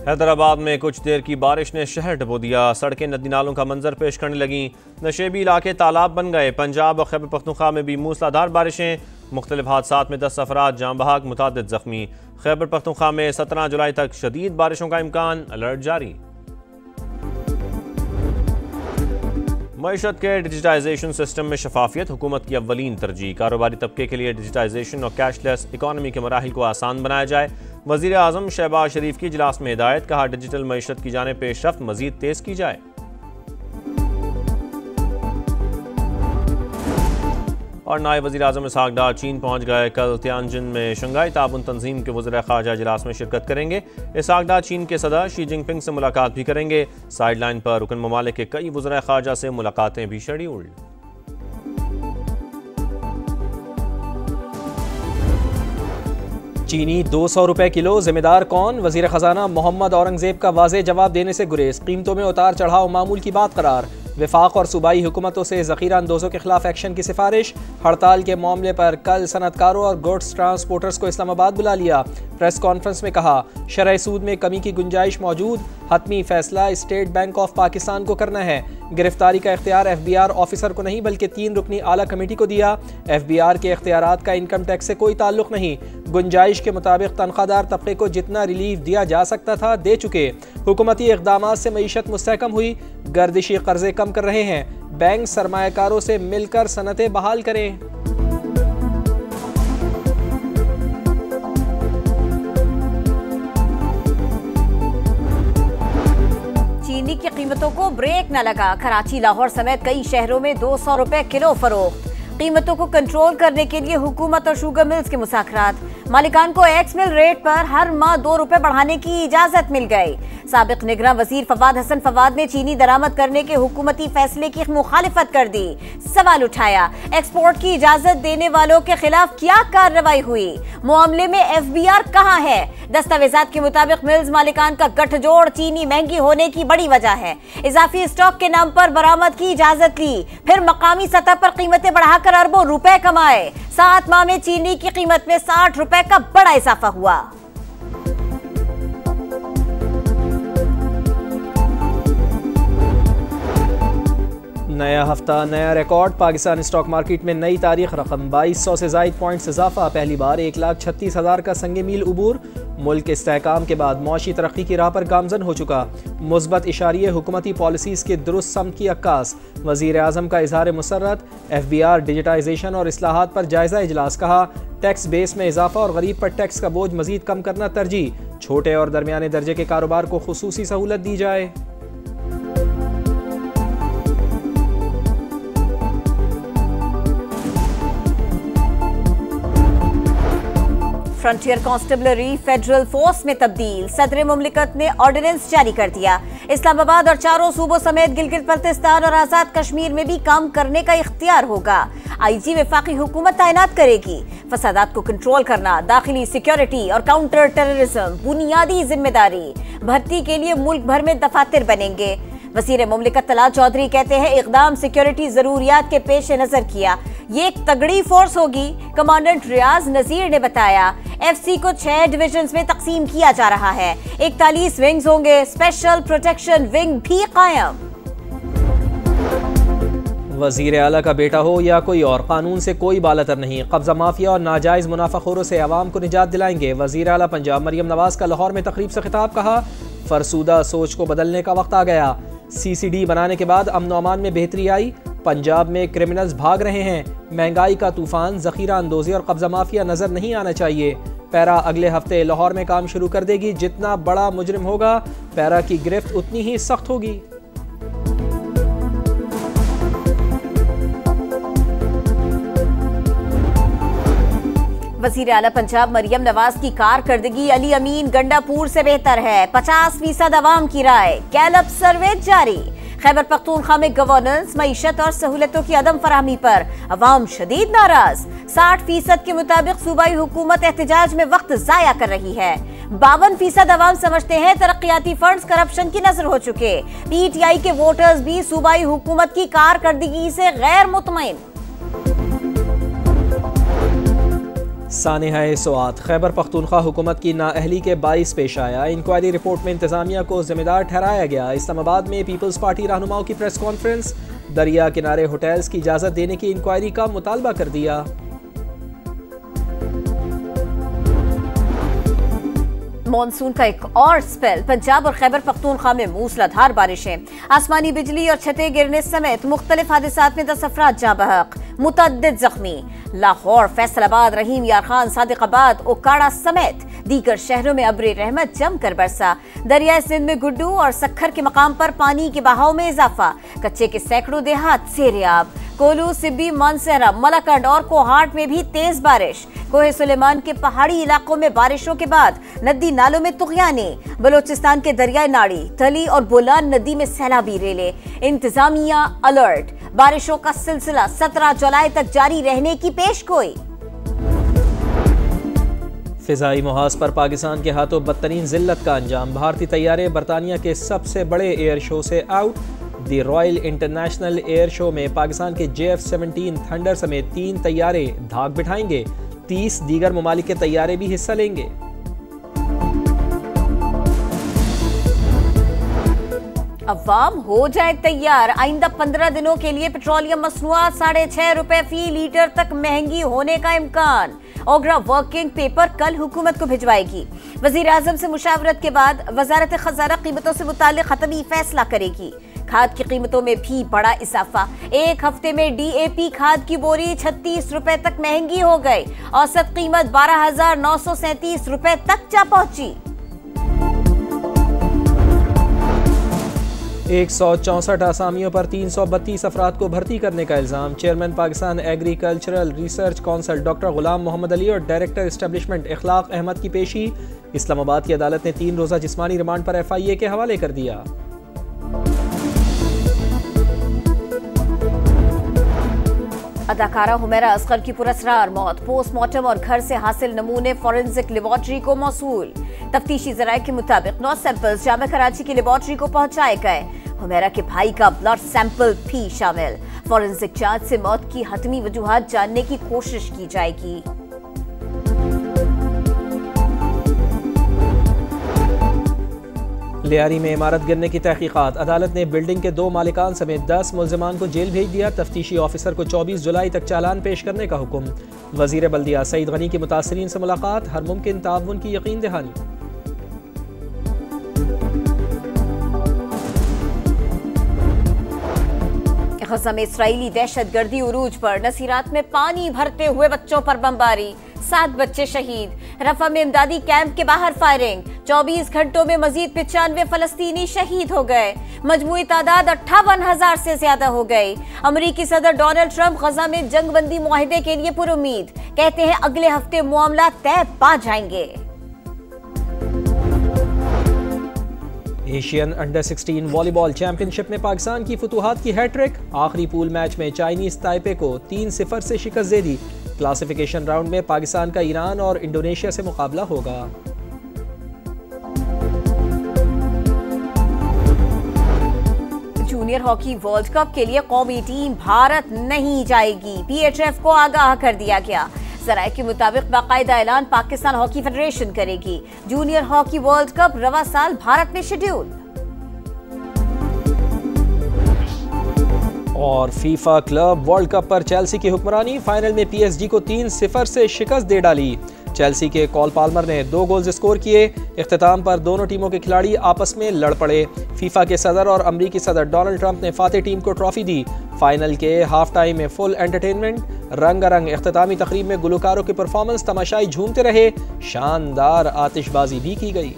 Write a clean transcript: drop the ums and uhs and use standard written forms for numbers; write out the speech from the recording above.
हैदराबाद में कुछ देर की बारिश ने शहर डुबो दिया। सड़कें नदी नालों का मंजर पेश करने लगीं। नशेबी इलाके तालाब बन गए। पंजाब और खैबर पख्तूनख्वा में भी मूसलाधार बारिशें। मुख्तलिफ हादसात में 10 अफराद जाँ बहक, मुतादिद जख्मी। खैबर पख्तूनख्वा में 17 जुलाई तक शदीद बारिशों का इम्कान, अलर्ट जारी। मईशत के डिजिटाइजेशन सिस्टम में शफाफियत हुकूमत की अव्वलीन तरजीह। कारोबारी तबके के लिए डिजिटाइजेशन और कैशलेस इकॉनमी के मराहिल को आसान बनाया जाए। वज़ीर आज़म शहबाज शरीफ की इजलास में हिदायत, कहा डिजिटल मईशत की जाने पेशरफ्त मजीद तेज की जाए। और नायब वज़ीर आज़म इसहाक डार चीन पहुँच गए। कल तियानजिन में शंघाई ताउन तंजीम के वज़ीर ख़ारजा इजलास में शिरकत करेंगे। इसहाक डार चीन के सदर शी जिनपिंग से मुलाकात भी करेंगे। साइड लाइन पर रुकन ममालिक के कई वज़ीर ख़ारजा से मुलाकातें भी शेड्यूल्ड। चीनी 200 रुपए किलो, जिम्मेदार कौन? वज़ीर ख़जाना मोहम्मद औरंगज़ेब का वाज़ेह जवाब देने से गुरेज। कीमतों में उतार चढ़ाव मामूल की बात करार। वफाक और सूबाई हुकूमतों से ज़ख़ीरा अंदोज़ों के खिलाफ एक्शन की सिफारिश। हड़ताल के मामले पर कल सनतकारों और गुड्स ट्रांसपोर्टर्स को इस्लामाबाद बुला लिया। प्रेस कॉन्फ्रेंस में कहा शरह सूद में कमी की गुंजाइश मौजूद। हतमी फैसला स्टेट बैंक ऑफ पाकिस्तान को करना है। गिरफ्तारी का इख्तियार FBR ऑफिसर को नहीं बल्कि 3 रुकनी आला कमेटी को दिया। FBR के इख्तियारात का इनकम टैक्स से कोई ताल्लुक नहीं। गुंजाइश के मुताबिक तनख्वाहदार तबके को जितना रिलीफ दिया जा सकता था दे चुके। हुकूमती इक़दामात से मईशत मुस्तहकम हुई। गर्दिशी कर्जे कम कर रहे हैं। बैंक सरमायाकारों से मिलकर सनतें बहाल करें। चीनी की कीमतों को ब्रेक न लगा। कराची, लाहौर समेत कई शहरों में 200 रुपए किलो फरोख्त। कीमतों को कंट्रोल करने के लिए हुकूमत और शुगर मिल्स के मुज़ाकरात। मालिकान को एक्स मिल रेट पर हर माह 2 रुपए बढ़ाने की इजाजत मिल गई। साबिक निगरान वजीर फवाद हसन फवाद ने चीनी दरामद करने के हुकूमती फैसले की मुखालिफत कर दी। सवाल उठाया एक्सपोर्ट की इजाजत देने वालों के खिलाफ क्या कार्रवाई हुई? मामले में FBR कहां है? दस्तावेजात के मुताबिक मिल्स मालिकान का गठजोड़ चीनी महंगी होने की बड़ी वजह है। इजाफी स्टॉक के नाम पर बरामद की इजाजत ली, फिर मकामी सतह पर कीमतें बढ़ाकर अरबों रुपए कमाए। 7 माह में चीनी की कीमत में 60 रुपए का बड़ा इजाफा हुआ। नया हफ्ता, नया रिकॉर्ड। पाकिस्तान स्टॉक मार्केट में नई तारीख रकम 2200 से ज़ायद पॉइंट्स इजाफा। पहली बार 1,36,000 का संग मील उबूर। मुल्क के इस्तेहकाम के बाद मौशी तरक्की की राह पर गामजन हो चुका। मुस्बत इशारिये हुकूमती पॉलिसीज़ के दुरुस्त समत की अक्कास। वज़ीर आज़म का इजहार मुसर्रत। FBR डिजिटाइजेशन और इस्लाहात पर जायज़ा इजलास। कहा टैक्स बेस में इजाफा और गरीब पर टैक्स का बोझ मजीद कम करना तरजीह। छोटे और दरमियाने दर्जे के कारोबार को खुसूसी सहूलत दी जाए। फ्रंटियर कांस्टेबलरी फेडरल फोर्स में तब्दील। सदर मुमलिकत ने ऑर्डिनेंस जारी कर दिया। इस्लामाबाद और चारों सूबों समेत गिलगित बल्तिस्तान और आजाद कश्मीर में भी काम करने का इख्तियार होगा। IG वफाकी हुकूमत तैनात करेगी। फसादात को कंट्रोल करना, दाखिली सिक्योरिटी और काउंटर टेररिज्म बुनियादी जिम्मेदारी। भर्ती के लिए मुल्क भर में दफातर बनेंगे। वज़ीर मुमलिकत तलाल चौधरी कहते हैं इक़दाम सिक्योरिटी जरूरियात के पेश नजर किया। ये एक तगड़ी फोर्स होगी। कमांडेंट रियाज नजीर ने बताया FC को 6 डिविजन्स में तकसीम किया जा रहा है। 41 विंग्स होंगे। स्पेशल प्रोटेक्शन विंग भी कायम। वज़ीर आला का बेटा हो या कोई और, कानून से कोई बालतर नहीं। कब्जा माफिया और नाजायज मुनाफाखोरों से आवाम को निजात दिलाएंगे। वज़ीर आला पंजाब मरियम नवाज का लाहौर में तकरीब से खिताब। कहा फरसूदा सोच को बदलने का वक्त आ गया। CCD बनाने के बाद अमन अमान में बेहतरी आई। पंजाब में क्रिमिनल्स भाग रहे हैं। महंगाई का तूफान, ज़ख़ीरा अंदोज़ी और कब्जा माफिया नजर नहीं आना चाहिए। पैरा अगले हफ्ते लाहौर में काम शुरू कर देगी। जितना बड़ा मुजरिम होगा, पैरा की गिरफ्त उतनी ही सख्त होगी। वज़ीर आला पंजाब मरियम नवाज की कारकर्दगी अली अमीन गंडापुर से बेहतर है। 50% अवाम की राय। गैलप सर्वे जारी। खैबर पख्तूनख्वा में गवर्नेंस, मईशत और सहूलतों की अदम फराहमी पर अवाम शदीद नाराज। 60% के मुताबिक सूबाई हुकूमत एहतजाज में वक्त जाया कर रही है। 52% अवाम समझते हैं तरक्याती फंड्स करप्शन की नजर हो चुके। PTI के वोटर्स भी सूबाई हुकूमत की कारकर्दगी से गैर मुतमईन। सानिहा सुआत खैबर पख्तूनख्वा हुकूमत की नाअहली के 22 पेश आया। इंक्वायरी रिपोर्ट में इंतजामिया को जिम्मेदार ठहराया गया। इस्लामाबाद में पीपल्स पार्टी रहनुमाओं की प्रेस कॉन्फ्रेंस। दरिया किनारे होटल्स की इजाज़त देने की इंक्वायरी का मुतालबा कर दिया। मॉनसून का एक और स्पेल। पंजाब और खैबर पख्तूनख्वा में मूसलाधार बारिशें, आसमानी बिजली और छतें गिरने समेत मुख्तलिफ हादसात में 10 अफराद जाँ बहक, मुतअद्दिद जख्मी। लाहौर, फैसलाबाद, रहीम यार खान, सादिकाबाद, ओकाड़ा समेत दीगर शहरों में अब्रे रहमत जमकर बरसा। दरियाए सिंध में गुड्डू और सखर के मकाम पर पानी के बहाव में इजाफा। कच्चे के सैकड़ों देहात सेरेआब। कोलू, सिब्बी, मानसहरा, मलाकंड और कोहाट में भी तेज बारिश। कोहे सुलेमान के पहाड़ी इलाकों में बारिशों के बाद नदी नालों में तुगयाने। बलोचिस्तान के दरियाई नाड़ी, तली और बोलान नदी में सैलाबी रेले। इंतजामिया अलर्ट। बारिशों का सिलसिला 17 जुलाई तक जारी रहने की पेशगोई। फिजाई मुहाज पर पाकिस्तान के हाथों बदतरीन जिल्लत का अंजाम। भारतीय तैयारे बरतानिया के सबसे बड़े एयर शो से आउट। दी रॉयल इंटरनेशनल एयर शो में पाकिस्तान के JF-17 थंडर समेत 3 तैयारे धाक बिठाएंगे। 30 दीगर ममालिक के तैयारे भी हिस्सा लेंगे। अवाम हो जाए तैयार। आइंदा 15 दिनों के लिए पेट्रोलियम मसनूआत 6.5 रुपए फी लीटर तक महंगी होने का इम्कान। ओगरा वर्किंग पेपर कल हुकूमत को भिजवाएगी। वजीर आजम से मुशावरत के बाद वजारत खजाना कीमतों से मुताल्लिक खत्मी फैसला करेगी। खाद की कीमतों में भी बड़ा इजाफा। एक हफ्ते में DAP खाद की बोरी 36 रुपए तक महंगी हो गई। औसत कीमत 12,937 रुपए तक जा पहुंची। 164 आसामियों पर 332 अफराद को भर्ती करने का इल्ज़ाम। Chairman Pakistan agricultural research council doctor Ghulam Mohammad Ali और डायरेक्टर इस्टेब्लिशमेंट इखलाक अहमद की पेशी। इस्लामाबाद की अदालत ने 3 रोज़ा जिस्मानी रिमांड पर FIA के हवाले कर दिया। अदाकारा हुमैरा असगर की पुरस्कार मौत। पोस्टमार्टम और घर से हासिल नमूने फॉरेंसिक लेबॉर्ट्री को मौसूल। तफ्तीशी जराये के मुताबिक 9 सैंपल्स जामे कराची की लेबॉर्ट्री को पहुंचाए गए। हुमैरा के भाई का ब्लड सैंपल भी शामिल। फॉरेंसिक जांच से मौत की हतमी वजूहात जानने की कोशिश की जाएगी। लियारी में इमारत गिरने की तहकीकात। अदालत ने बिल्डिंग के 2 मालिकान समेत 10 मुल्जिमान को जेल भेज दिया। तफ्तीशी ऑफिसर को 24 जुलाई तक चालान पेश करने का हुक्म। वजीर बल्दिया सईद गनी की मुतासरीन से मुलाकात। हर मुमकिन ताउन की यकीन दहानी। गज़ा में इसराइली दहशतगर्दी उरूज पर। नसीरात में पानी भरते हुए बच्चों पर बमबारी। 7 बच्चे शहीद। रफा में इमदादी कैंप के बाहर फायरिंग। 24 घंटों में मजीद 95 फलस्तीनी शहीद हो गए। मजमूई तादाद 58,000 से ज्यादा हो गई। अमरीकी सदर डोनाल्ड ट्रंप गज़ा में जंगबंदी मुआहिदे के लिए पुरुमीद। कहते हैं अगले हफ्ते मामला तय पा जाएंगे। एशियन अंडर 16 वॉलीबॉल चैंपियनशिप में पाकिस्तान की फतूहात की हैट्रिक। आखिरी पूल मैच में चाइनीज ताइपे को 3-0 से शिकस्त दे दी। क्लासिफिकेशन राउंड में पाकिस्तान का ईरान और इंडोनेशिया से मुकाबला होगा। जूनियर हॉकी वर्ल्ड कप के लिए कौमी टीम भारत नहीं जाएगी। PHF को आगाह कर दिया गया। जराये के मुताबिक बाकायदा ऐलान पाकिस्तान हॉकी फेडरेशन करेगी। जूनियर हॉकी वर्ल्ड कप रवा साल भारत में शेड्यूल। और फीफा क्लब वर्ल्ड कप पर चेल्सी की हुक्मरानी। फाइनल में PSG को 3-0 से शिकस्त दे डाली। चेल्सी के कॉल पाल्मर ने 2 गोल्स स्कोर किए। इख्तिताम पर दोनों टीमों के खिलाड़ी आपस में लड़ पड़े। फीफा के सदर और अमरीकी सदर डोनाल्ड ट्रंप ने फातेह टीम को ट्रॉफी दी। फाइनल के हाफ टाइम में फुल एंटरटेनमेंट। रंगारंग इख्तितामी तकरीब में गुलकारों के परफॉर्मेंस, तमाशाई झूमते रहे। शानदार आतिशबाजी भी की गई।